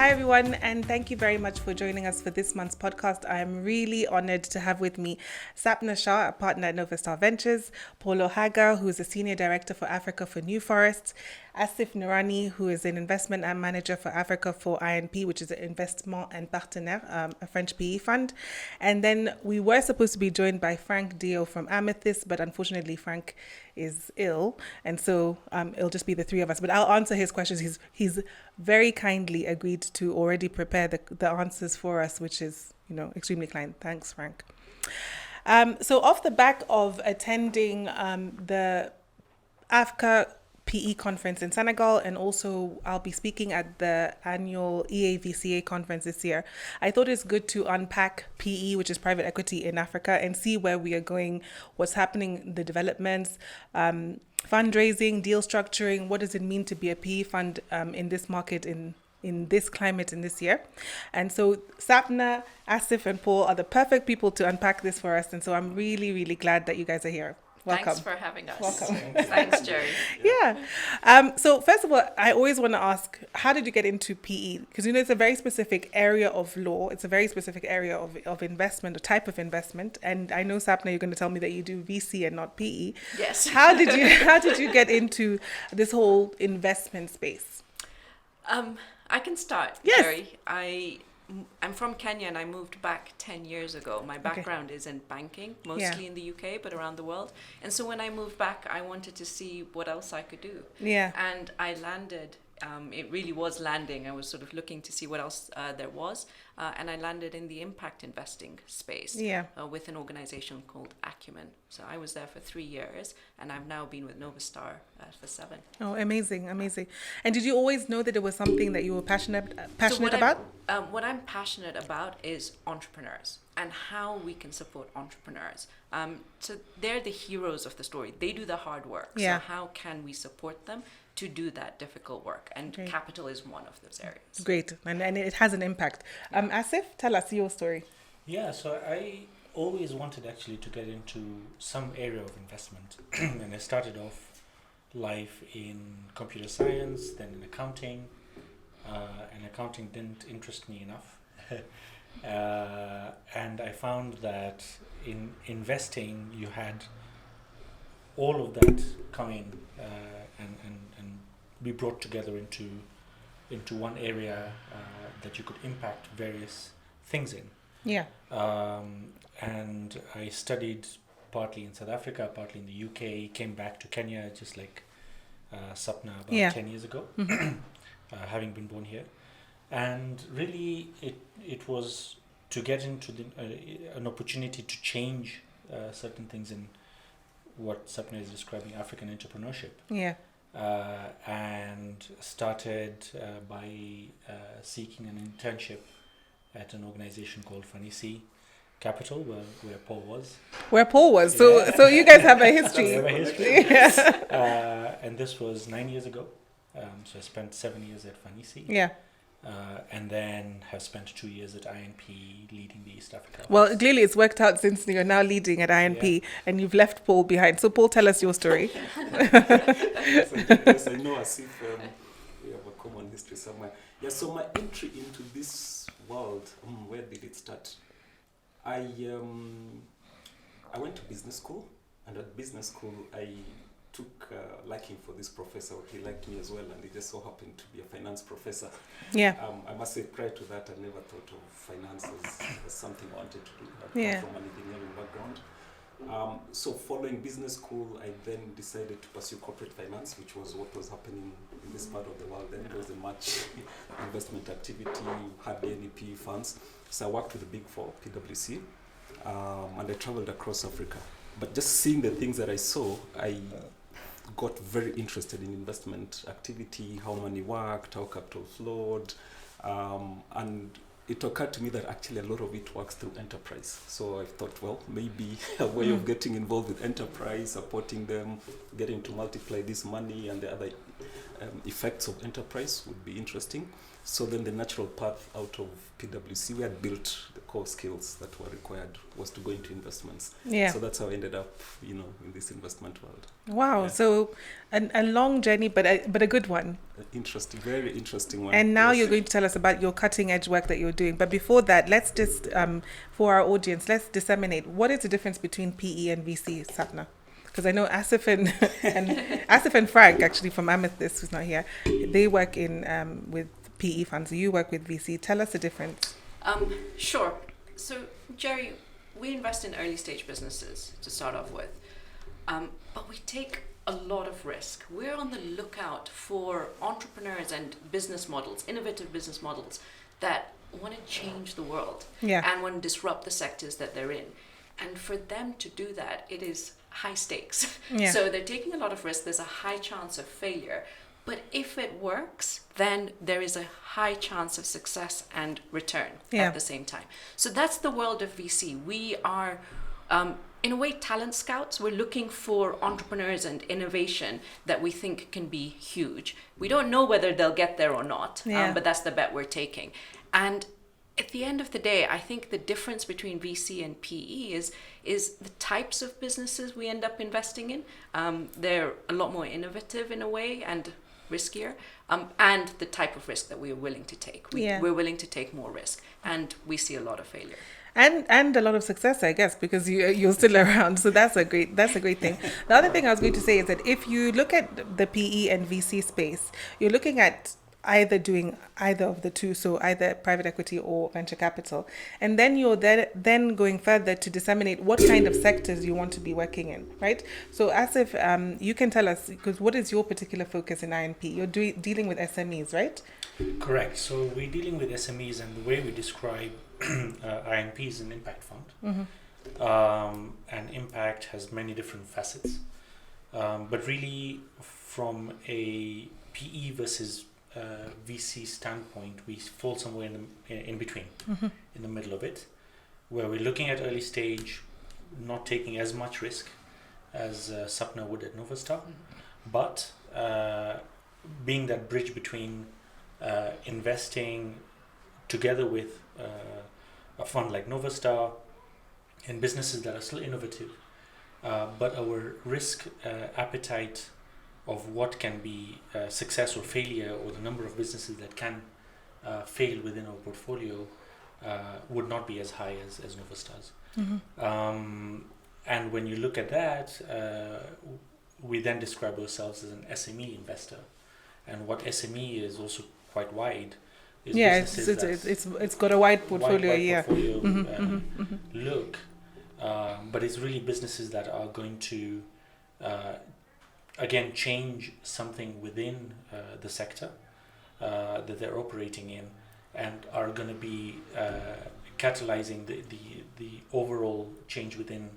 Hi, everyone, and thank you very much for joining us for this month's podcast. I am really honored to have with me Sapna Shah, a partner at Novastar Ventures, Paul Ohaga, who is a senior director for Africa for New Forests, Asif Noorani, who is an investment and manager for Africa for INP, which is an Investisseurs and Partenaires, a French PE fund. And then we were supposed to be joined by Frank Dio from Amethyst, but unfortunately Frank is ill, and so it'll just be the three of us. But I'll answer his questions. He's very kindly agreed to already prepare the answers for us, which is extremely kind. Thanks, Frank. So off the back of attending the Africa PE conference in Senegal, and also I'll be speaking at the annual EAVCA conference this year, I thought it's good to unpack PE, which is private equity in Africa, and see where we are going, what's happening, the developments, fundraising, deal structuring, what does it mean to be a PE fund in this market, in this climate, in this year. And so Sapna, Asif and Paul are the perfect people to unpack this for us, and so I'm really, really glad that you guys are here. Welcome. Thanks for having us. Welcome. Thanks, Njeri. Yeah. So first of all, I always want to ask, how did you get into PE? Because it's a very specific area of law. It's a very specific area of investment, a type of investment. And I know, Sapna, you're going to tell me that you do VC and not PE. Yes. How did you get into this whole investment space? I can start, Yes. Njeri. I'm from Kenya and I moved back 10 years ago. My background is in banking, mostly in the UK, but around the world. And so when I moved back, I wanted to see what else I could do. Yeah. And I landed, it really was landing. I was sort of looking to see what else there was. And I landed in the impact investing space with an organization called Acumen. So I was there for 3 years and I've now been with Novastar for 7. Oh, amazing. And did you always know that it was something that you were passionate about? What I'm passionate about is entrepreneurs and how we can support entrepreneurs. So they're the heroes of the story. They do the hard work. Yeah. So how can we support them to do that difficult work? And capital is one of those areas. Great. And it has an impact. Asif, tell us your story. Yeah, so I always wanted actually to get into some area of investment. And I started off life in computer science, then in accounting. And accounting didn't interest me enough. And I found that in investing, you had all of that come in and be brought together into one area that you could impact various things in. Yeah. And I studied partly in South Africa, partly in the UK, came back to Kenya just like Sapna about 10 years ago, having been born here. And really it was to get into an opportunity to change certain things in what Sapna is describing, African entrepreneurship. Yeah. And started by seeking an internship at an organization called Fanisi Capital, where Paul was. Where Paul was. So you guys have a history. We have a history. And this was 9 years ago. So I spent 7 years at Fanisi. Yeah. And then have spent 2 years at INP leading the East Africa office. Well, clearly it's worked out since you're now leading at INP and you've left Paul behind. So Paul, tell us your story. Yes, I know Asif, we have a common history somewhere. Yeah, so my entry into this world, where did it start? I went to business school, and at business school I took liking for this professor. He liked me as well, and he just so happened to be a finance professor. Yeah. I must say, prior to that, I never thought of finance as something I wanted to do. I come from an engineering background. So following business school, I then decided to pursue corporate finance, which was what was happening in this part of the world. Then there wasn't much investment activity, hardly any PE funds. So I worked with the big four, PwC, and I traveled across Africa. But just seeing the things that I saw, I got very interested in investment activity, how money worked, how capital flowed, and it occurred to me that actually a lot of it works through enterprise. So I thought, well, maybe a way of getting involved with enterprise, supporting them, getting to multiply this money and the other effects of enterprise would be interesting. So then the natural path out of PwC, we had built the core skills that were required, was to go into investments. Yeah. So that's how I ended up, in this investment world. Wow. Yeah. So a long journey, but a good one. Interesting, very interesting one. And now you're going to tell us about your cutting edge work that you're doing. But before that, let's just, for our audience, let's disseminate. What is the difference between PE and VC, Sapna? Because I know Asif and Frank, actually, from Amethyst, who's not here, they work in with PE funds. You work with VC. Tell us the difference. Sure. So, Njeri, we invest in early stage businesses to start off with, but we take a lot of risk. We're on the lookout for entrepreneurs and business models, innovative business models that want to change the world and want to disrupt the sectors that they're in. And for them to do that, it is high stakes. Yeah. So they're taking a lot of risk. There's a high chance of failure. But if it works, then there is a high chance of success and return at the same time. So that's the world of VC. We are, in a way, talent scouts. We're looking for entrepreneurs and innovation that we think can be huge. We don't know whether they'll get there or not, but that's the bet we're taking. And at the end of the day, I think the difference between VC and PE is the types of businesses we end up investing in. They're a lot more innovative in a way and riskier, and the type of risk that we are willing to take. We're willing to take more risk, and we see a lot of failure. And a lot of success, I guess, because you're still around. So that's a great thing. The other thing I was going to say is that if you look at the PE and VC space, you're looking at either doing either of the two, so either private equity or venture capital, and then you're then going further to disseminate what kind of sectors you want to be working in, right? So Asif, you can tell us, because what is your particular focus in INP? You're dealing with SMEs, right? Correct. So we're dealing with SMEs, and the way we describe INP is an impact fund. Mm-hmm. And impact has many different facets, but really from a PE versus VC standpoint, we fall somewhere in between, in the middle of it, where we're looking at early stage, not taking as much risk as Sapna would at Novastar, but being that bridge between investing together with a fund like Novastar in businesses that are still innovative, but our risk appetite of what can be success or failure, or the number of businesses that can fail within our portfolio would not be as high as Novastar's. And when you look at that, we then describe ourselves as an SME investor. And what SME is also quite wide. It's got a wide portfolio. Look, but it's really businesses that are going to again change something within the sector that they're operating in, and are going to be catalyzing the overall change within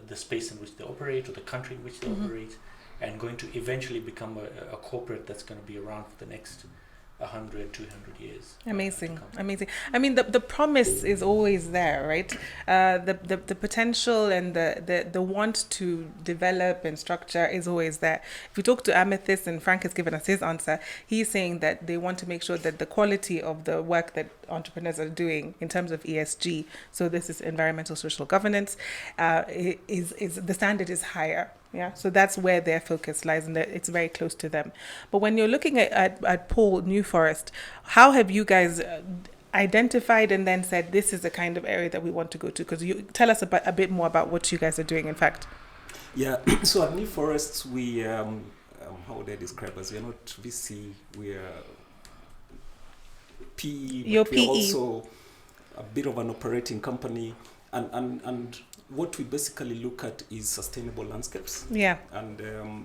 the space in which they operate, or the country in which they operate, and going to eventually become a corporate that's going to be around for the next 100, 200 years. Amazing. I mean, the promise is always there, right? The potential and the want to develop and structure is always there. If you talk to Amethyst, and Frank has given us his answer, he's saying that they want to make sure that the quality of the work that entrepreneurs are doing in terms of ESG, so this is environmental social governance, is the standard is higher. Yeah, so that's where their focus lies, and it's very close to them. But when you're looking at Paul New Forest, how have you guys identified and then said this is the kind of area that we want to go to? Because you tell us a bit more about what you guys are doing, in fact. Yeah, so at New Forests, we, how would I describe us? We are not VC, we are PE, You're we are also a bit of an operating company, and what we basically look at is sustainable landscapes. Yeah. And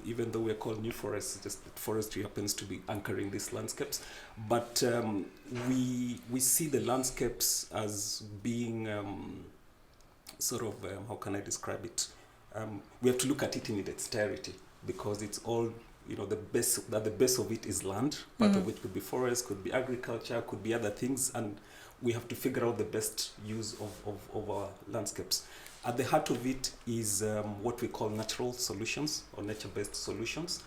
even though we're called New Forests, just forestry happens to be anchoring these landscapes. But we see the landscapes as being sort of, how can I describe it? We have to look at it in its entirety, because it's all, the base of it is land, part of it could be forest, could be agriculture, could be other things, and we have to figure out the best use of our landscapes. At the heart of it is what we call natural solutions or nature-based solutions.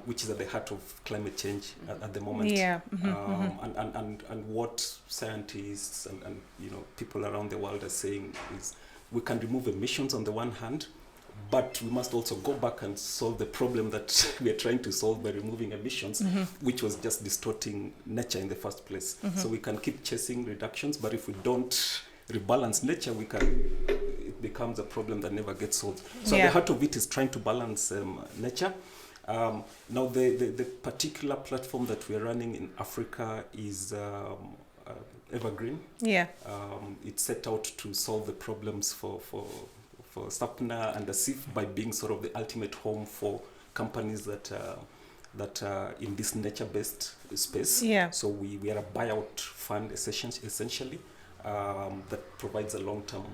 which is at the heart of climate change at the moment. And what scientists and people around the world are saying is we can remove emissions on the one hand, but we must also go back and solve the problem that we are trying to solve by removing emissions, which was just distorting nature in the first place. So we can keep chasing reductions, but if we don't rebalance nature, it becomes a problem that never gets solved. So at the heart of it is trying to balance nature. Now the particular platform that we are running in Africa is Evergreen. It's set out to solve the problems for Sapna and Asif by being sort of the ultimate home for companies that are in this nature-based space. So we are a buyout fund essentially that provides a long-term.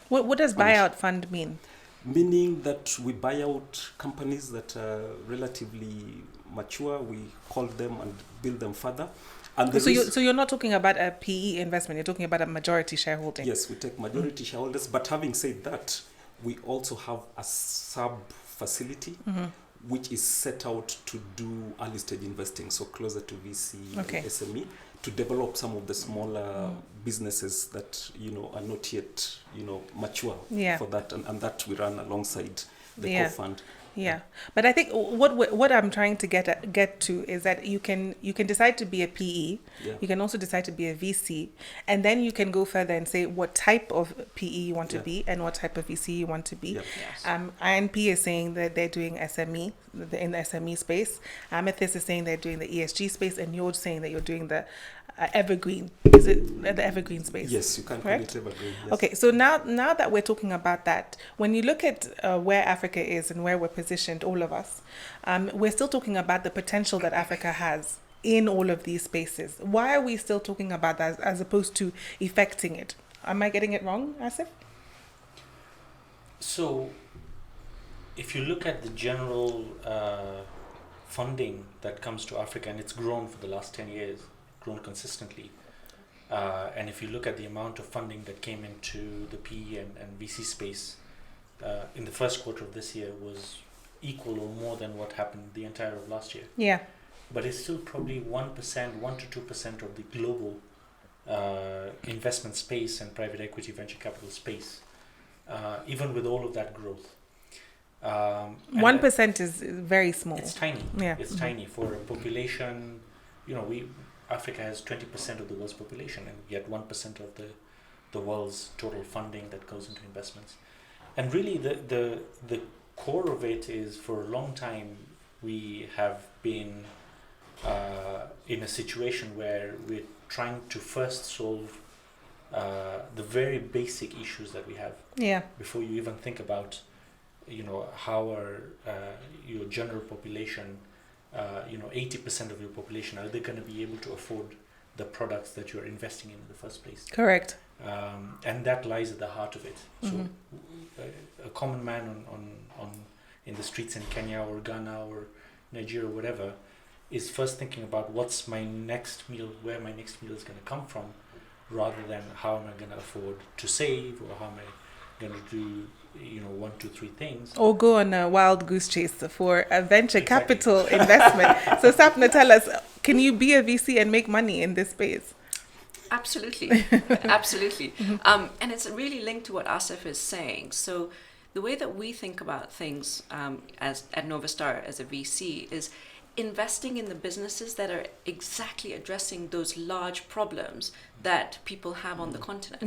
What does buyout fund mean? Meaning that we buy out companies that are relatively mature, we hold them and build them further. And so you're not talking about a PE investment, you're talking about a majority shareholding. Yes, we take majority shareholders, but having said that, we also have a sub facility which is set out to do early stage investing, so closer to VC and SME, to develop some of the smaller businesses that are not yet mature for that, and that we run alongside the core fund. But I think what I'm trying to get to is that you can decide to be a PE, you can also decide to be a VC, and then you can go further and say what type of PE you want to be and what type of VC you want to be. INP is saying that they're doing SME in the SME space. Amethyst is saying they're doing the ESG space, and you're saying that you're doing the evergreen. Is it the evergreen space? Yes, you can call it evergreen. Yes. Okay, so now that we're talking about that, when you look at where Africa is and where we're positioned, all of us, we're still talking about the potential that Africa has in all of these spaces. Why are we still talking about that as opposed to effecting it? Am I getting it wrong, Asif? So, if you look at the general funding that comes to Africa, and it's grown for the last 10 years, grown consistently, and if you look at the amount of funding that came into the PE and VC space in the first quarter of this year was equal or more than what happened the entire of last year. But it's still probably 1% to 2% of the global investment space and private equity venture capital space, even with all of that growth. 1% is very small. It's tiny. It's tiny for a population. Africa has 20% of the world's population, and yet 1% of the world's total funding that goes into investments. And really, the core of it is, for a long time, we have been in a situation where we're trying to first solve the very basic issues that we have. Before you even think about, how are your general population. 80% of your population, are they going to be able to afford the products that you're investing in the first place? Correct. And that lies at the heart of it. So a common man on in the streets in Kenya or Ghana or Nigeria or whatever is first thinking about what's my next meal, where my next meal is going to come from, rather than how am I going to afford to save, or how am I going to do 1, 2, 3 things. Or go on a wild goose chase for a venture capital investment. So Sapna, tell us, can you be a VC and make money in this space? Absolutely. Absolutely. And it's really linked to what Asif is saying. So the way that we think about things as at Novastar as a VC is investing in the businesses that are exactly addressing those large problems that people have on the continent.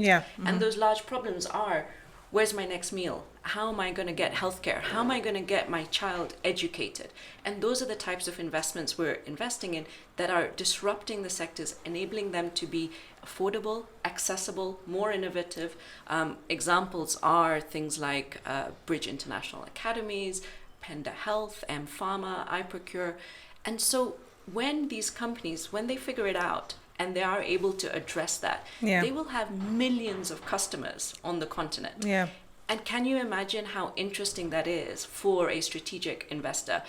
And those large problems are, where's my next meal? How am I going to get healthcare? How am I going to get my child educated? And those are the types of investments we're investing in that are disrupting the sectors, enabling them to be affordable, accessible, more innovative. Examples are things like Bridge International Academies, Penda Health, M-Pharma, iProcure. And so when these companies, when they figure it out, and they are able to address that, they will have millions of customers on the continent. And can you imagine how interesting that is for a strategic investor?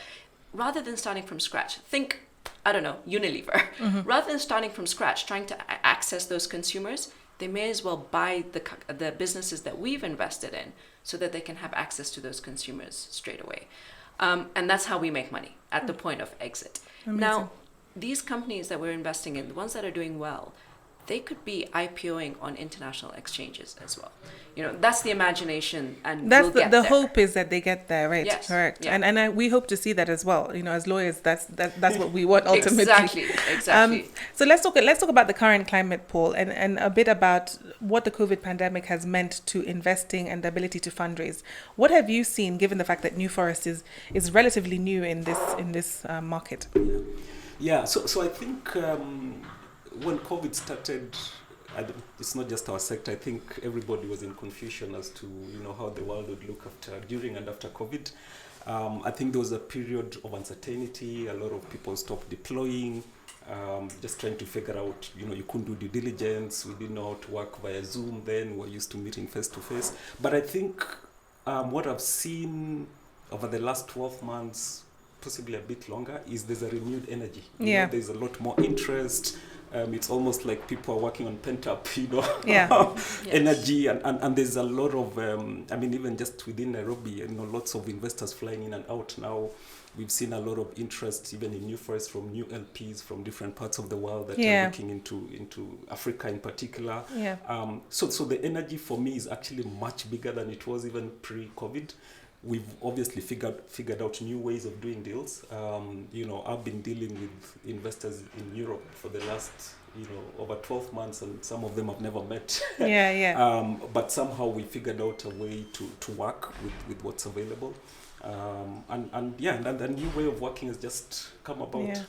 Rather than starting from scratch, think, Unilever. Rather than starting from scratch, trying to access those consumers, they may as well buy the businesses that we've invested in so that they can have access to those consumers straight away. And that's how we make money. at the point of exit. Amazing. Now, these companies that we're investing in, the ones that are doing well, they could be IPOing on international exchanges as well. That's the imagination, and that's we'll the get there. hope is that they get there, right? Yes. Correct. Yeah. And we hope to see that as well. As lawyers, that's what we want ultimately. Exactly. So let's talk about the current climate, Paul, and a bit about what the COVID pandemic has meant to investing and the ability to fundraise. What have you seen, given the fact that New Forest is relatively new in this market? Yeah. So I think when COVID started, it's not just our sector. I think everybody was in confusion as to how the world would look during and after COVID. I think there was a period of uncertainty. A lot of people stopped deploying, just trying to figure out. You couldn't do due diligence. We didn't know how to work via Zoom. Then we're used to meeting face to face. But I think what I've seen over the last 12 months, possibly a bit longer, is there's a renewed energy. There's a lot more interest. It's almost like people are working on pent-up, energy, and there's a lot of, even just within Nairobi, lots of investors flying in and out now. We've seen a lot of interest, even in New Forest, from new LPs from different parts of the world that are looking into Africa in particular. Yeah. So the energy for me is actually much bigger than it was even pre-COVID. We've obviously figured out new ways of doing deals. I've been dealing with investors in Europe for the last, over 12 months, and some of them I've never met. But somehow we figured out a way to work with what's available. And the new way of working has just come about.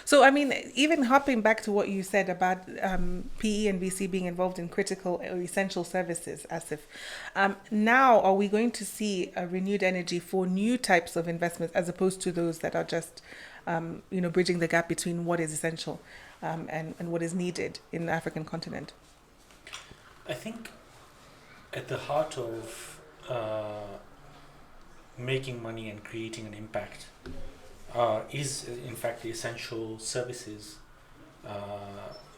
So even hopping back to what you said about PE and VC being involved in critical or essential services, Asif, now are we going to see a renewed energy for new types of investments as opposed to those that are just bridging the gap between what is essential and what is needed in the African continent? I think at the heart of making money and creating an impact is in fact the essential services,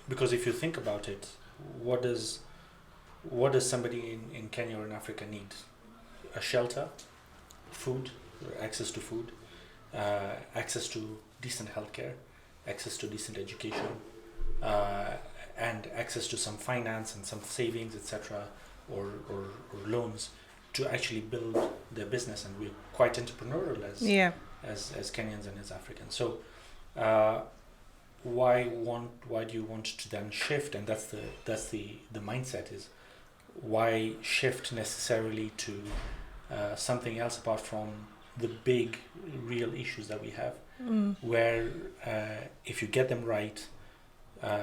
because if you think about it, what does somebody in Kenya or in Africa need? A shelter, food, access to food, access to decent healthcare, access to decent education, and access to some finance and some savings, etc., or loans to actually build their business. And we're quite entrepreneurial as Kenyans and as Africans. So why do you want to then shift? And that's the mindset, is why shift necessarily to something else apart from the big real issues that we have, where if you get them right,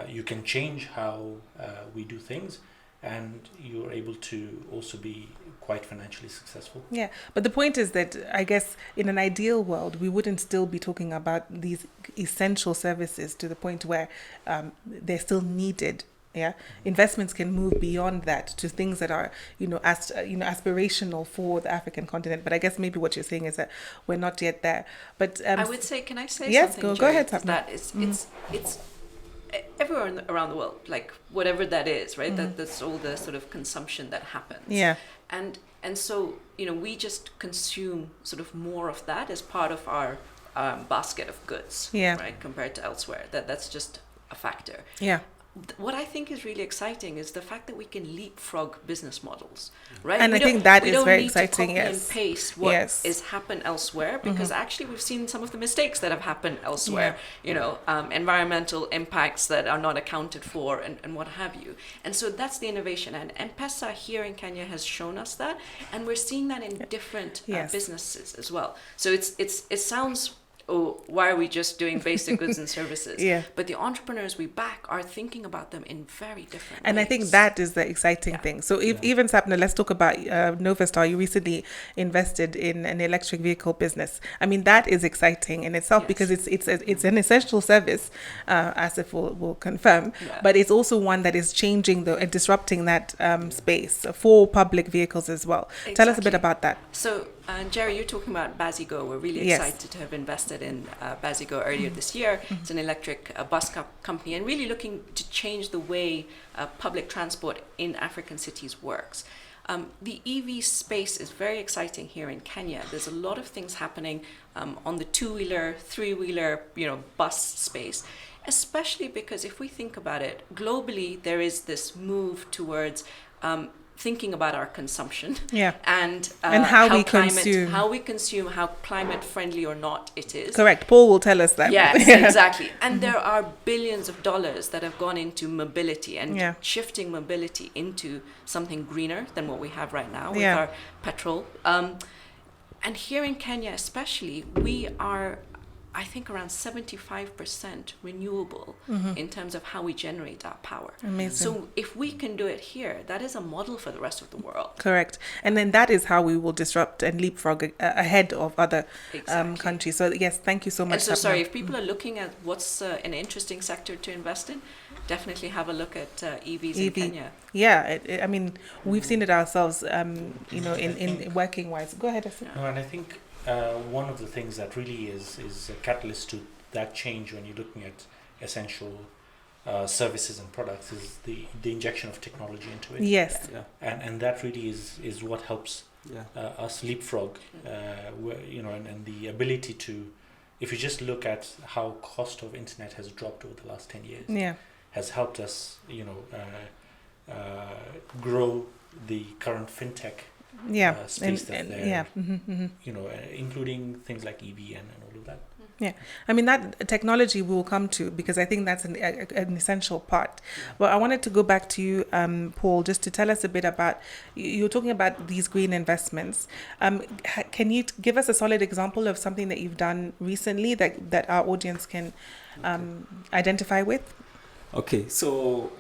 you can change how we do things, and you're able to also be quite financially successful. Yeah, but the point is that I guess in an ideal world, we wouldn't still be talking about these essential services to the point where they're still needed. Yeah, investments can move beyond that to things that are, aspirational for the African continent. But I guess maybe what you're saying is that we're not yet there. But I would say, can I say yes, something? Yes, go ahead. That it's everywhere around the world, like whatever that is, right? That's all the sort of consumption that happens. Yeah. And so, we just consume sort of more of that as part of our basket of goods, right? Compared to elsewhere. That's just a factor. Yeah. What I think is really exciting is the fact that we can leapfrog business models, right? And I think that is very exciting. We don't need to copy and paste what is happened elsewhere, because actually we've seen some of the mistakes that have happened elsewhere, environmental impacts that are not accounted for and what have you. And so that's the innovation. And M-Pesa here in Kenya has shown us that, and we're seeing that in different businesses as well. So it sounds, why are we just doing basic goods and services? But the entrepreneurs we back are thinking about them in very different ways. I think that is the exciting thing. So even Sapna, let's talk about Novastar. You recently invested in an electric vehicle business. I mean, that is exciting in itself because it's an essential service, Asif will confirm, but it's also one that is changing and disrupting that space for public vehicles as well. Exactly. Tell us a bit about that. So, Njeri, you're talking about Bazigo. We're really excited to have invested in Bazigo earlier this year. It's an electric bus company, and really looking to change the way public transport in African cities works. The EV space is very exciting here in Kenya. There's a lot of things happening on the two-wheeler, three-wheeler, bus space, especially because if we think about it, globally, there is this move towards thinking about our consumption and how we consume, how climate friendly or not it is. Correct. Paul will tell us that. Yes, exactly. And there are billions of dollars that have gone into mobility and shifting mobility into something greener than what we have right now with our petrol. And here in Kenya especially, we are, I think, around 75% renewable in terms of how we generate our power. Amazing. So if we can do it here, that is a model for the rest of the world. Correct. And then that is how we will disrupt and leapfrog ahead of other countries. So yes, thank you so much. And so sorry, if people are looking at what's an interesting sector to invest in, definitely have a look at EVs in Kenya. Yeah, I mean, we've seen it ourselves, in working wise. Go ahead, Asif. No, and I think one of the things that really is a catalyst to that change when you're looking at essential services and products is the injection of technology into it. Yes. And that really is what helps us leapfrog, and the ability to, if you just look at how cost of internet has dropped over the last 10 years, has helped us, grow the current fintech space that's there, including things like EV and all of that. Yeah, I mean, that technology we will come to because I think that's an essential part. But I wanted to go back to you, Paul, just to tell us a bit about, you're talking about these green investments. Can you give us a solid example of something that you've done recently that our audience can identify with? Okay, so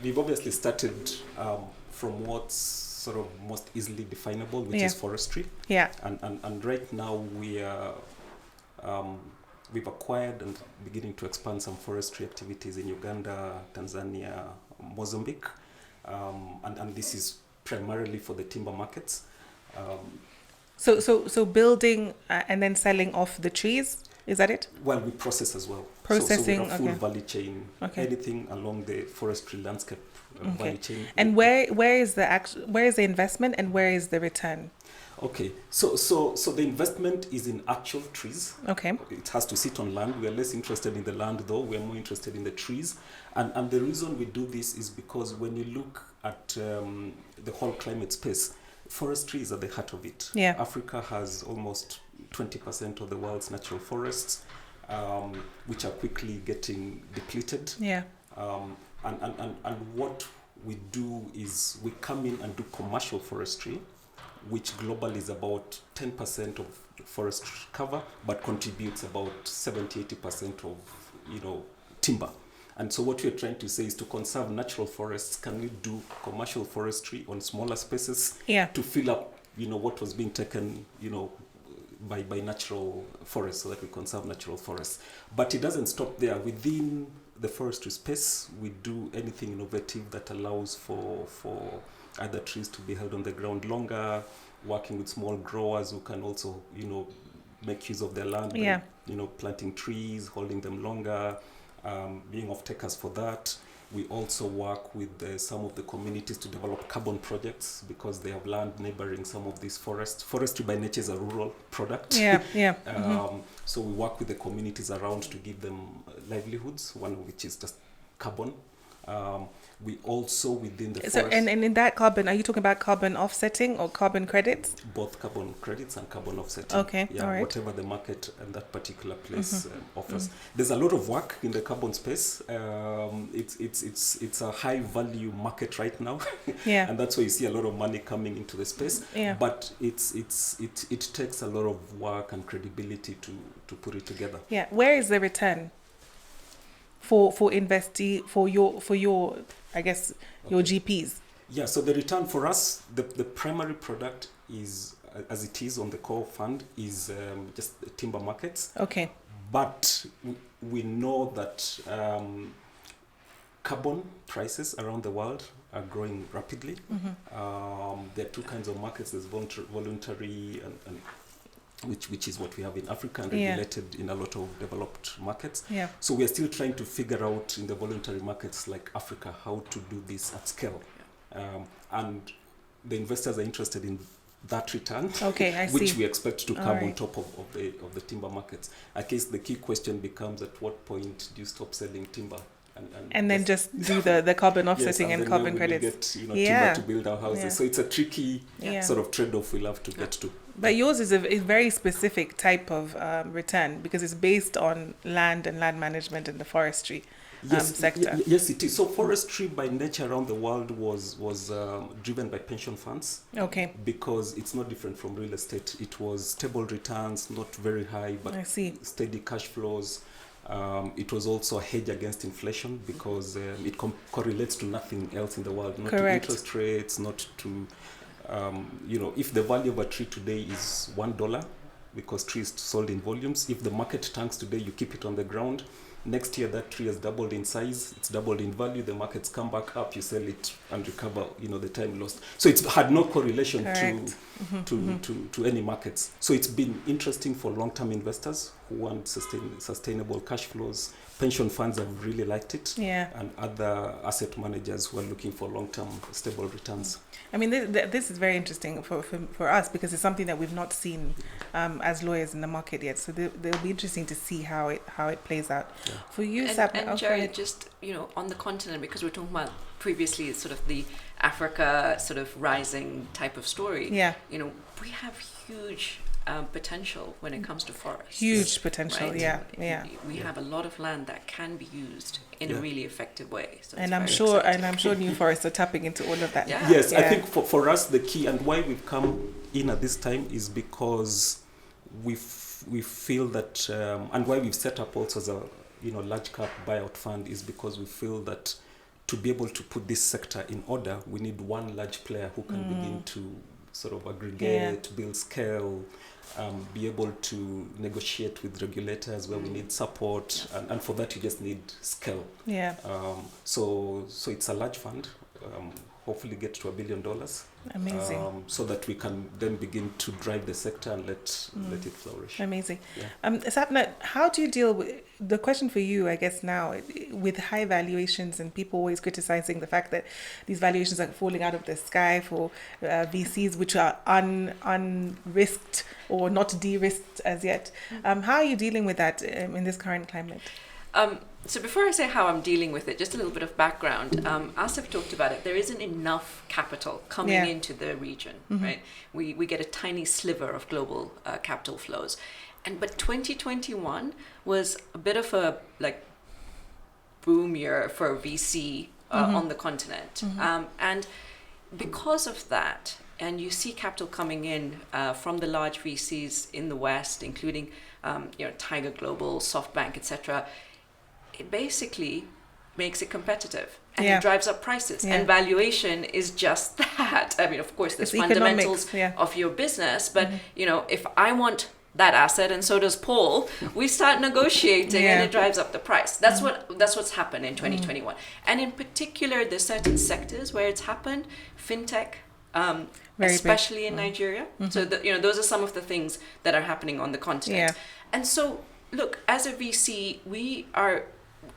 we've obviously started from what's sort of most easily definable, which is forestry. Yeah. And right now we are we've acquired and beginning to expand some forestry activities in Uganda, Tanzania, Mozambique, and this is primarily for the timber markets. So building and then selling off the trees. Is that it? Well, we process as well. Processing, so we have full value chain, anything along the forestry landscape value chain. And where is the investment and where is the return? Okay, so the investment is in actual trees. Okay. It has to sit on land. We are less interested in the land though. We are more interested in the trees. And the reason we do this is because when you look at the whole climate space, forestry is at the heart of it. Yeah. Africa has almost 20% of the world's natural forests, which are quickly getting depleted. Yeah. And what we do is we come in and do commercial forestry, which globally is about 10% of forest cover, but contributes about 70-80% of timber. And so what we're trying to say is to conserve natural forests, can we do commercial forestry on smaller spaces to fill up, what was being taken, by natural forests, so that we conserve natural forests. But it doesn't stop there. Within the forestry space, we do anything innovative that allows for either trees to be held on the ground longer, working with small growers who can also, make use of their land, by, planting trees, holding them longer, being off-takers for that. We also work with some of the communities to develop carbon projects because they have land neighboring some of these forests. Forestry by nature is a rural product. So we work with the communities around to give them livelihoods, one of which is just carbon. We also within the forest. And in that carbon, are you talking about carbon offsetting or carbon credits? Both carbon credits and carbon offsetting. Okay, all right. Whatever the market and that particular place offers. There's a lot of work in the carbon space. It's a high value market right now. And that's why you see a lot of money coming into the space. But it takes a lot of work and credibility to put it together. Yeah. Where is the return for investee for your I guess your GPs? Yeah, so the return for us, the primary product is, as it is on the core fund, is just timber markets. Okay. But we know that carbon prices around the world are growing rapidly. There are two kinds of markets. There's voluntary and which is what we have in Africa and regulated in a lot of developed markets. So we are still trying to figure out in the voluntary markets like Africa how to do this at scale. And the investors are interested in that return, okay, I which see. we expect to come on top of the timber markets. I guess the key question becomes, at what point do you stop selling timber? And then just do the carbon offsetting and carbon credits. Get, timber to build our houses. Yeah. So it's a tricky sort of trade-off we'll have to get to. But yours is a very specific type of return, because it's based on land and land management and the forestry sector. Yes, it is. So forestry by nature around the world was driven by pension funds. Okay. Because it's not different from real estate. It was stable returns, not very high, but steady cash flows. It was also a hedge against inflation, because it correlates to nothing else in the world, not to interest rates, not to, if the value of a tree today is $1, because tree is sold in volumes, if the market tanks today, you keep it on the ground. Next year, that tree has doubled in size, it's doubled in value, the markets come back up, you sell it and recover, the time lost. So it's had no correlation to any markets. So it's been interesting for long-term investors who want sustainable cash flows. Pension funds have really liked it, and other asset managers who are looking for long-term stable returns. I mean, this is very interesting for us, because it's something that we've not seen as lawyers in the market yet. So they'll be interesting to see how it plays out. Yeah. For you, Sapna, and Njeri, just on the continent, because we're talking about previously sort of the Africa sort of rising type of story. Yeah. We have huge potential when it comes to forests. Huge potential, right? We have a lot of land that can be used in a really effective way. So and I'm sure New Forests are tapping into all of that. Yeah. Yes, I think for us the key, and why we've come in at this time, is because we feel that, and why we've set up also as a large cap buyout fund, is because we feel that to be able to put this sector in order, we need one large player who can begin to sort of aggregate, build scale, be able to negotiate with regulators where we need support, and for that you just need scale. Yeah. So it's a large fund. Hopefully get to $1 billion. Amazing. So that we can then begin to drive the sector and let it flourish. Amazing. Yeah. Sapna, how do you deal with the question for you, I guess now, with high valuations and people always criticizing the fact that these valuations are falling out of the sky for VCs which are unrisked or not de-risked as yet? How are you dealing with that in this current climate? So before I say how I'm dealing with it, just a little bit of background. Asif talked about it. There isn't enough capital coming into the region, right? We get a tiny sliver of global capital flows. But 2021 was a bit of a boom year for VC on the continent. And because of that, and you see capital coming in from the large VCs in the West, including Tiger Global, SoftBank, etc., it basically makes it competitive, and it drives up prices. And valuation is just that. I mean, of course, there's fundamentals of your business, but if I want that asset and so does Paul, we start negotiating and it drives up the price. That's what's happened in 2021. And in particular, there's certain sectors where it's happened, fintech, especially in Nigeria. So those are some of the things that are happening on the continent. And so look, as a VC,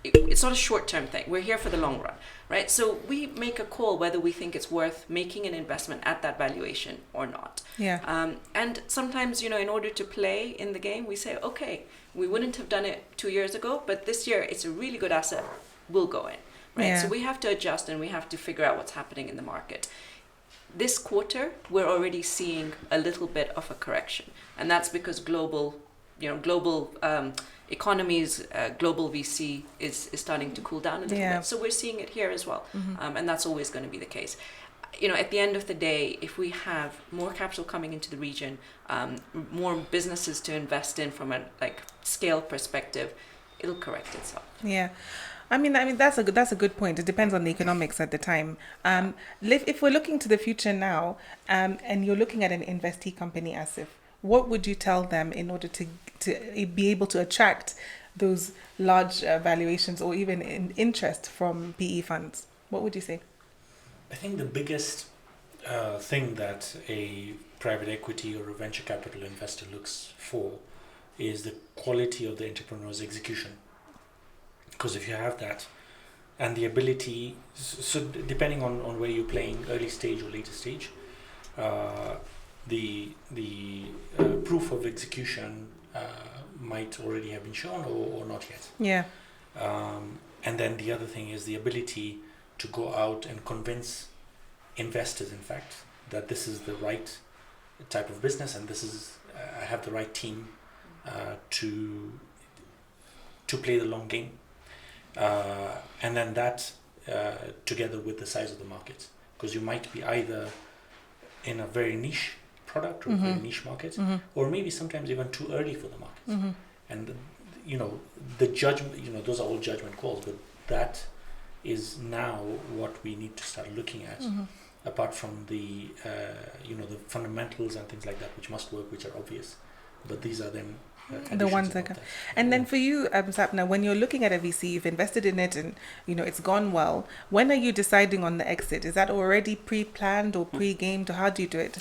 it's not a short-term thing. We're here for the long run, right? So we make a call whether we think it's worth making an investment at that valuation or not. And sometimes, in order to play in the game, we say, okay, we wouldn't have done it 2 years ago, but this year it's a really good asset. We'll go in, right? So we have to adjust and we have to figure out what's happening in the market. This quarter, we're already seeing a little bit of a correction, and that's because global economies, global VC is starting to cool down a little bit. So we're seeing it here as well. And that's always going to be the case. At the end of the day, if we have more capital coming into the region, more businesses to invest in from a scale perspective, it'll correct itself. Yeah. I mean that's a good point. It depends on the economics at the time. If we're looking to the future now, and you're looking at an investee company, Asif, what would you tell them in order to be able to attract those large valuations or even interest from PE funds? What would you say? I think the biggest thing that a private equity or a venture capital investor looks for is the quality of the entrepreneur's execution. Because if you have that and the ability, so depending on where you're playing, early stage or later stage, the proof of execution might already have been shown or not yet. Yeah. And then the other thing is the ability to go out and convince investors, in fact, that this is the right type of business and this is I have the right team to play the long game. And then that together with the size of the market, because you might be either in a very niche product or a very niche market, or maybe sometimes even too early for the market. And the judgment, those are all judgment calls, but that is now what we need to start looking at, apart from the the fundamentals and things like that, which must work, which are obvious, but these are then the ones that can. And then for you, Sapna, when you're looking at a VC, you've invested in it and it's gone well. When are you deciding on the exit? Is that already pre-planned or pre-gamed, or how do you do it?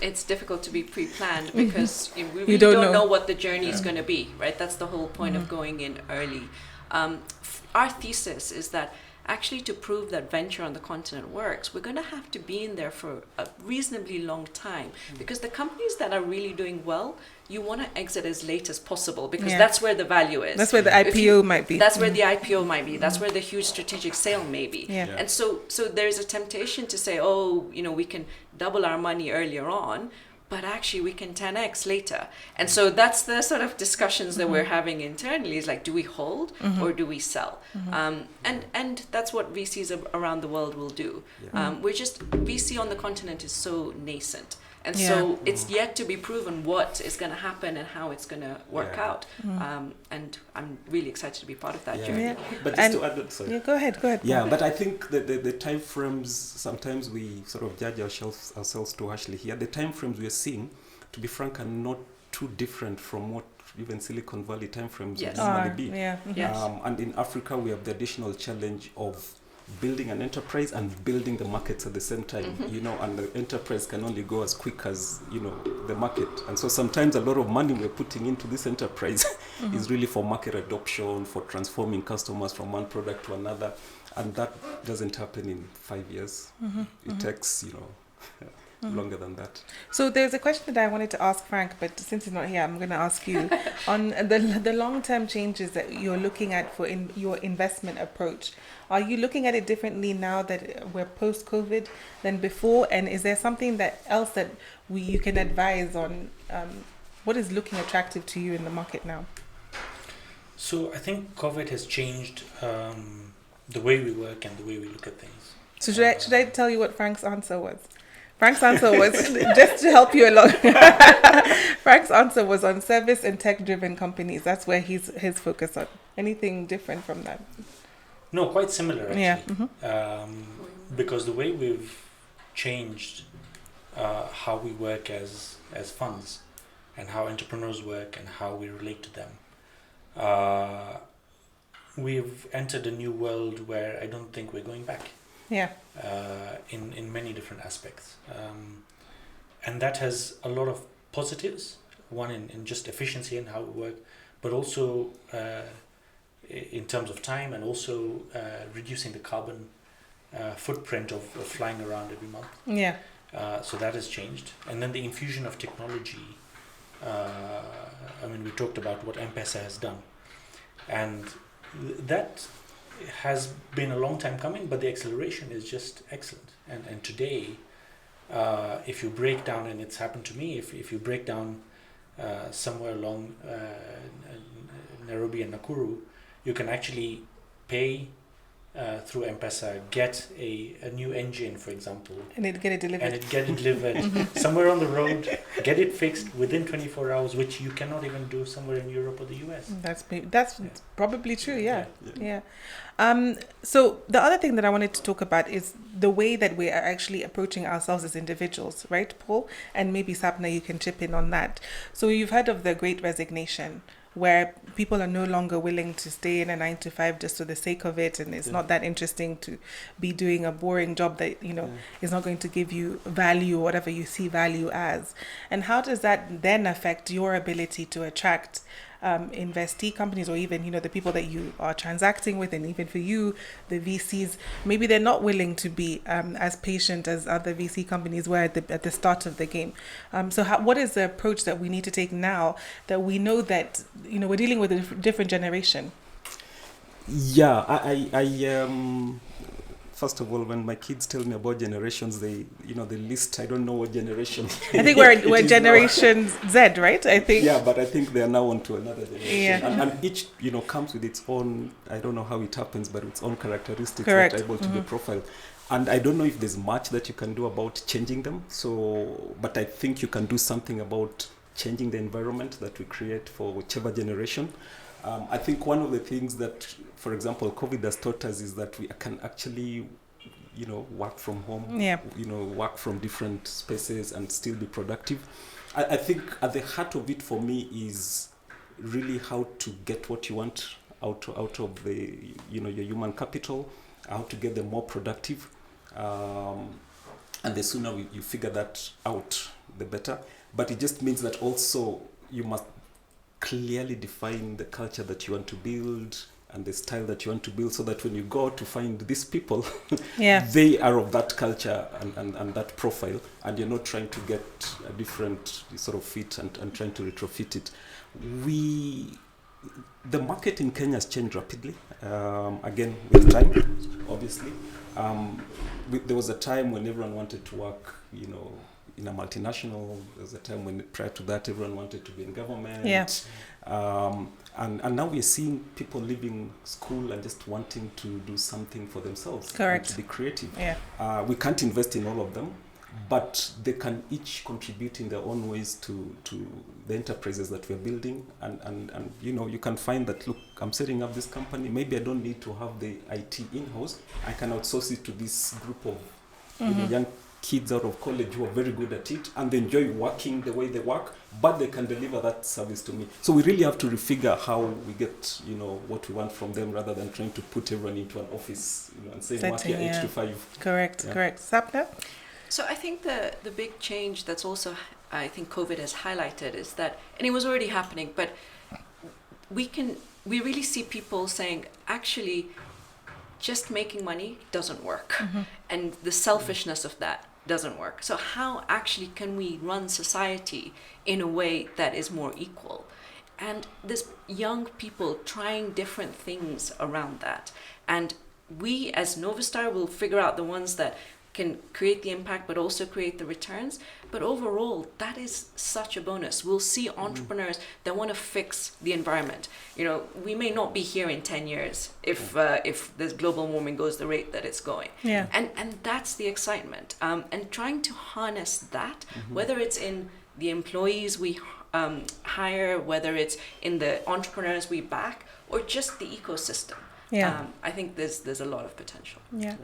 It's difficult to be pre-planned because we really don't know what the journey is going to be, right? That's the whole point of going in early. Our thesis is that actually to prove that venture on the continent works, we're going to have to be in there for a reasonably long time, because the companies that are really doing well, you want to exit as late as possible, because that's where the value is. That's where the IPO might be. That's where the IPO might be. That's where the huge strategic sale may be. Yeah. And so there's a temptation to say, we can double our money earlier on, but actually we can 10x later. And so that's the sort of discussions that we're having internally, is like, do we hold or do we sell? And that's what VCs around the world will do. VC on the continent is so nascent. And so it's yet to be proven what is going to happen and how it's going to work out. And I'm really excited to be part of that journey. Yeah. But just to add, sorry. Yeah, go ahead. Yeah, but I think the time frames, sometimes we sort of judge ourselves too harshly here. The time frames we are seeing, to be frank, are not too different from what even Silicon Valley time frames would normally be. And in Africa, we have the additional challenge of building an enterprise and building the markets at the same time, and the enterprise can only go as quick as, the market. And so sometimes a lot of money we're putting into this enterprise is really for market adoption, for transforming customers from one product to another. And that doesn't happen in 5 years. It takes, longer than that. So there's a question that I wanted to ask Frank, but since he's not here, I'm going to ask you on the long-term changes that you're looking at for your investment approach. Are you looking at it differently now that we're post-COVID than before? And is there something else that you can advise on? What is looking attractive to you in the market now? So I think COVID has changed the way we work and the way we look at things. So should I tell you what Frank's answer was? Frank's answer was, just to help you along, Frank's answer was on service and tech-driven companies. That's where his focus on. Anything different from that? No, quite similar actually. Yeah. Because the way we've changed how we work as funds and how entrepreneurs work and how we relate to them, we've entered a new world where I don't think we're going back. Yeah. In many different aspects. And that has a lot of positives, one in just efficiency and how we work, but also in terms of time, and also reducing the carbon footprint of flying around every month. Yeah. So that has changed. And then the infusion of technology, we talked about what M-Pesa has done. And that has been a long time coming, but the acceleration is just excellent. And today, if you break down, and it's happened to me, if you break down somewhere along Nairobi and Nakuru, you can actually pay through M-Pesa, get a new engine, for example. And it get it delivered. Somewhere on the road, get it fixed within 24 hours, which you cannot even do somewhere in Europe or the US. That's probably true, yeah. So the other thing that I wanted to talk about is the way that we are actually approaching ourselves as individuals, right, Paul? And maybe Sapna, you can chip in on that. So you've heard of the Great Resignation, where people are no longer willing to stay in a 9-to-5 just for the sake of it, and it's not that interesting to be doing a boring job that is not going to give you value or whatever you see value as. And how does that then affect your ability to attract investee companies, or even, the people that you are transacting with, and even for you, the VCs, maybe they're not willing to be as patient as other VC companies were at the start of the game. So what is the approach that we need to take now that we know that, we're dealing with a different generation? Yeah, I first of all, when my kids tell me about generations, they list, I don't know what generation. I think we're Generation Z, right? I think. Yeah, but I think they are now on to another generation. Yeah. And each, comes with its own, I don't know how it happens, but its own characteristics that are able to be profiled. And I don't know if there's much that you can do about changing them. But I think you can do something about changing the environment that we create for whichever generation. I think one of the things that, for example, COVID has taught us is that we can actually, work from home, work from different spaces and still be productive. I think at the heart of it for me is really how to get what you want out of the, your human capital, how to get them more productive. And the sooner you figure that out, the better. But it just means that also you must clearly define the culture that you want to build and the style that you want to build, so that when you go to find these people, they are of that culture and that profile, and you're not trying to get a different sort of fit and trying to retrofit it. The market in Kenya has changed rapidly, again with time, obviously. There was a time when everyone wanted to work, in a multinational. There was a time when, prior to that, everyone wanted to be in government. Yeah. And now we're seeing people leaving school and just wanting to do something for themselves. Correct. And to be creative. Yeah. We can't invest in all of them, but they can each contribute in their own ways to the enterprises that we're building. And you can find that, look, I'm setting up this company. Maybe I don't need to have the IT in-house. I can outsource it to this group of young kids out of college who are very good at it, and they enjoy working the way they work, but they can deliver that service to me. So we really have to refigure how we get, what we want from them, rather than trying to put everyone into an office, and saying work here 8 to 5. Correct. Sapna? So I think the big change that's also, I think COVID has highlighted is that, and it was already happening, but we really see people saying, actually, just making money doesn't work. And the selfishness of that doesn't work. So how actually can we run society in a way that is more equal? And there's young people trying different things around that. And we as Novastar will figure out the ones that can create the impact but also create the returns. But overall, that is such a bonus. We'll see entrepreneurs that want to fix the environment. We may not be here in 10 years if this global warming goes the rate that it's going. Yeah. And that's the excitement. And trying to harness that, whether it's in the employees we hire, whether it's in the entrepreneurs we back, or just the ecosystem. Yeah. I think there's a lot of potential. Yeah.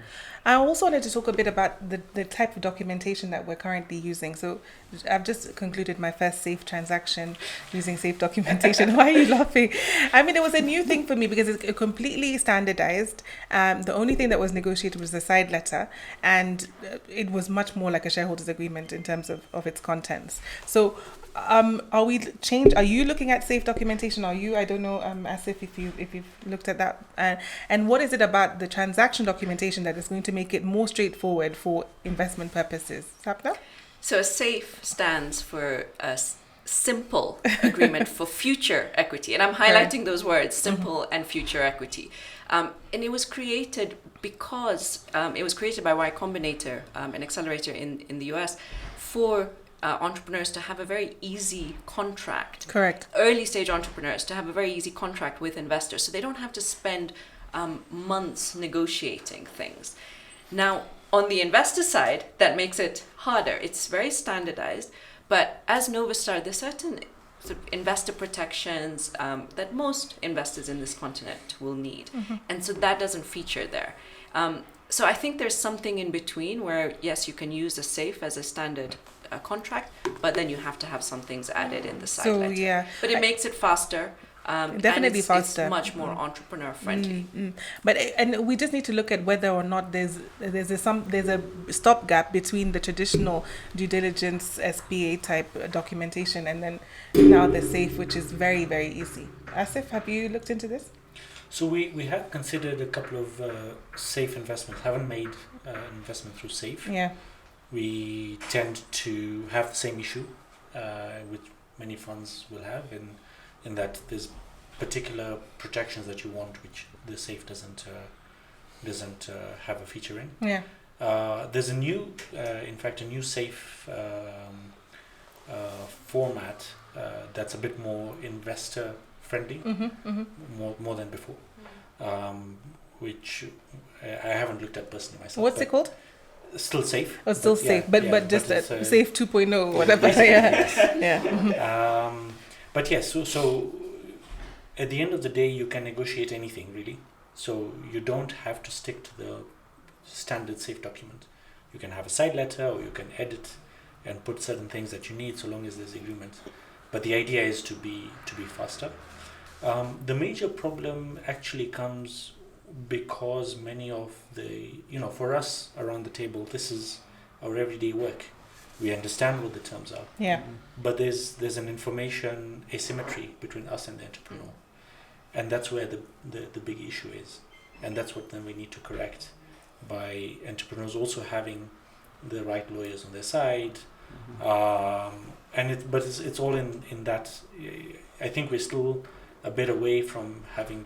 I also wanted to talk a bit about the type of documentation that we're currently using. So I've just concluded my first SAFE transaction using SAFE documentation. Why are you laughing? I mean, it was a new thing for me because it's completely standardized. The only thing that was negotiated was the side letter, and it was much more like a shareholders agreement in terms of its contents. So are you looking at SAFE documentation? I don't know, Asif, if you've looked at that, and what is it about the transaction documentation that is going to make it more straightforward for investment purposes? Sapna? So SAFE stands for a simple agreement for future equity, and I'm highlighting those words, simple and future equity. And it was created because it was created by Y Combinator, an accelerator in the US, for entrepreneurs to have a very easy contract. Correct. Early stage entrepreneurs to have a very easy contract with investors, so they don't have to spend months negotiating things. Now, on the investor side, that makes it harder. It's very standardized, but as Novastar, there's certain sort of investor protections that most investors in this continent will need, and so that doesn't feature there. So I think there's something in between where, yes, you can use a SAFE as a standard contract, but then you have to have some things added in the side letter. Yeah. But it makes it faster. Definitely faster. It's much more entrepreneur friendly. But and we just need to look at whether or not there's a stopgap between the traditional due diligence SPA type documentation and then now the SAFE, which is very, very easy. Asif, have you looked into this? So we have considered a couple of SAFE investments. Haven't made an investment through SAFE. Yeah. We tend to have the same issue, which many funds will have, in that there's particular protections that you want, which the SAFE doesn't have a feature in. Yeah. There's a new SAFE format that's a bit more investor friendly, more than before, which I haven't looked at personally myself. What's it called? Still SAFE. Oh, still SAFE, but just SAFE 2.0, whatever. But yes, so at the end of the day, you can negotiate anything really. So you don't have to stick to the standard SAFE document. You can have a side letter, or you can edit and put certain things that you need, so long as there's agreement. But the idea is to be faster. The major problem actually comes because many of for us around the table, this is our everyday work. We understand what the terms are. Yeah. But there's an information asymmetry between us and the entrepreneur. And that's where the big issue is. And that's what then we need to correct by entrepreneurs also having the right lawyers on their side. But it's all in that. I think we're still a bit away from having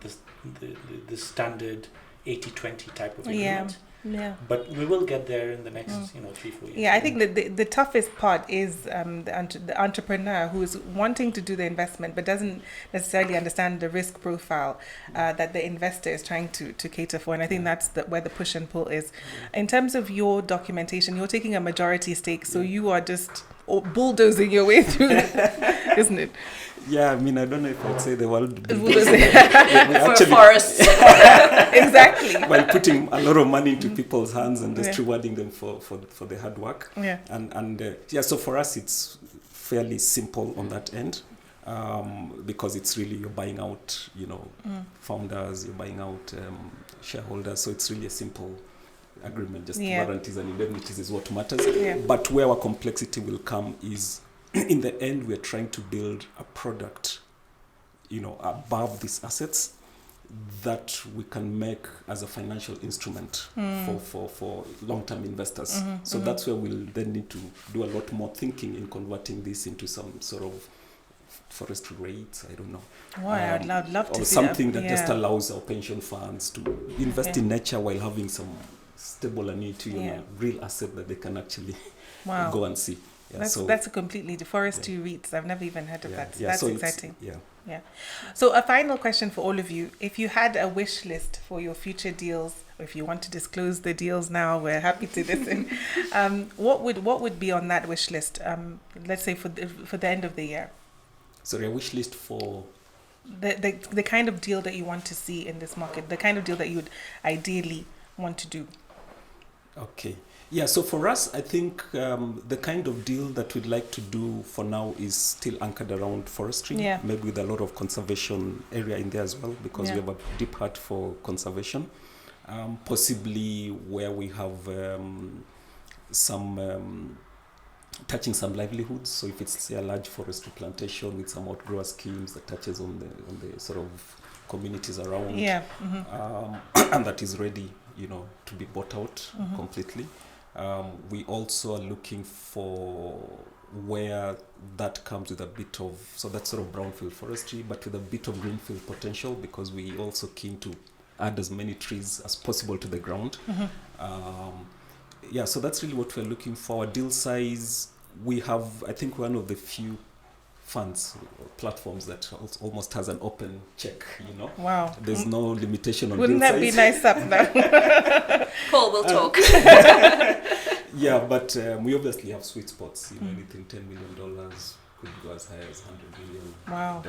the standard 80-20 type of agreement. Yeah. But we will get there in the next 3-4 years. Yeah, I think that the toughest part is the entrepreneur who's wanting to do the investment but doesn't necessarily understand the risk profile that the investor is trying to cater for. And I think that's where the push and pull is. In terms of your documentation, you're taking a majority stake, so you are just bulldozing your way through it, isn't it? Yeah, I mean, I don't know if I'd say the word for forests. Exactly. While putting a lot of money into people's hands and just rewarding them for the hard work. Yeah. And so for us, it's fairly simple on that end, because it's really, you're buying out, founders, you're buying out shareholders. So it's really a simple agreement. Just guarantees and indemnities is what matters. Yeah. But where our complexity will come is, in the end, we're trying to build a product, above these assets that we can make as a financial instrument for long-term investors. So that's where we'll then need to do a lot more thinking in converting this into some sort of forestry rates. I don't know. Wow, I'd love to or see something that just allows our pension funds to invest in nature while having some stable annuity, real asset that they can actually go and see. Yeah, that's a completely forestry REITs. I've never even heard of that. Yeah, that's so exciting. Yeah. So a final question for all of you. If you had a wish list for your future deals, or if you want to disclose the deals now, we're happy to listen. What would be on that wish list? Let's say for the end of the year. Sorry, a wish list for the kind of deal that you want to see in this market, the kind of deal that you would ideally want to do. Okay. Yeah, so for us, I think the kind of deal that we'd like to do for now is still anchored around forestry, maybe with a lot of conservation area in there as well, because we have a deep heart for conservation. Possibly where we have some touching some livelihoods. So if it's, say, a large forestry plantation with some outgrower schemes that touches on the sort of communities around, and that is ready, to be bought out completely. We also are looking for where that comes with a bit of, so that's sort of brownfield forestry, but with a bit of greenfield potential, because we also keen to add as many trees as possible to the ground. So that's really what we're looking for. Our deal size, we have, I think, one of the few funds or platforms that almost has an open check, Wow. There's no limitation on Wouldn't deal that size. be nice up now? Paul will talk. Yeah, but we obviously have sweet spots, anything $10 million could go as high as $100 million. Wow.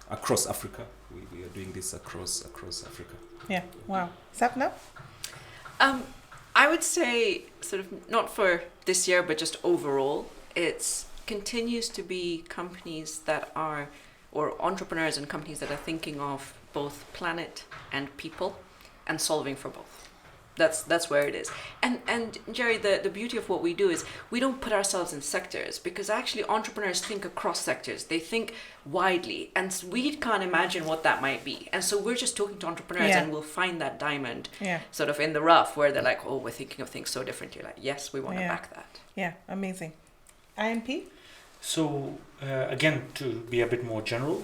Across Africa. We are doing this across Africa. Yeah, wow. Sapna? I would say, sort of, not for this year, but just overall, it continues to be companies that are or entrepreneurs and companies that are thinking of both planet and people and solving for both. That's where it is. And Njeri, the beauty of what we do is we don't put ourselves in sectors, because actually entrepreneurs think across sectors. They think widely, and we can't imagine what that might be. And so we're just talking to entrepreneurs and we'll find that diamond sort of in the rough where they're like, oh, we're thinking of things so differently. Like, yes, we want to back that. Yeah, amazing. IMP? So again, to be a bit more general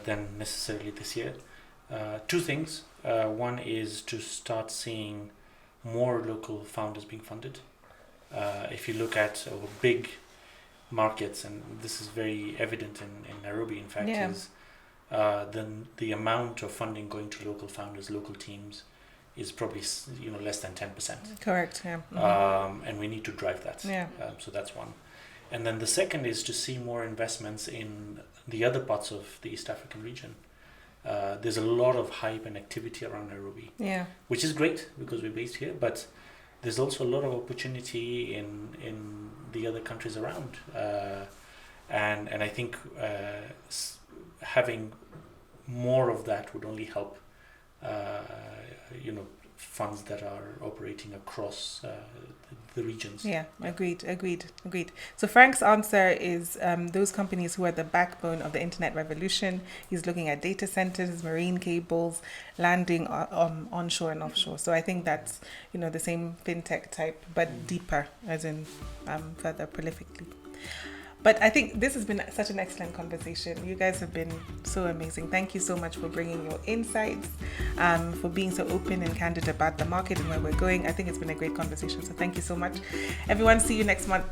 than necessarily this year, two things. One is to start seeing more local founders being funded. If you look at big markets, and this is very evident in Nairobi, in fact, is then the amount of funding going to local founders, local teams, is probably less than 10%. Correct. Yeah. And we need to drive that. So that's one. And then the second is to see more investments in the other parts of the East African region. There's a lot of hype and activity around Nairobi, which is great because we're based here, but there's also a lot of opportunity in the other countries around. And I think having more of that would only help, funds that are operating across the regions. Yeah, agreed. So Frank's answer is those companies who are the backbone of the internet revolution. He's looking at data centers, marine cables, landing onshore and offshore. So I think that's, the same fintech type, but deeper, as in further prolifically. But I think this has been such an excellent conversation. You guys have been so amazing. Thank you so much for bringing your insights, for being so open and candid about the market and where we're going. I think it's been a great conversation. So thank you so much. Everyone, see you next month.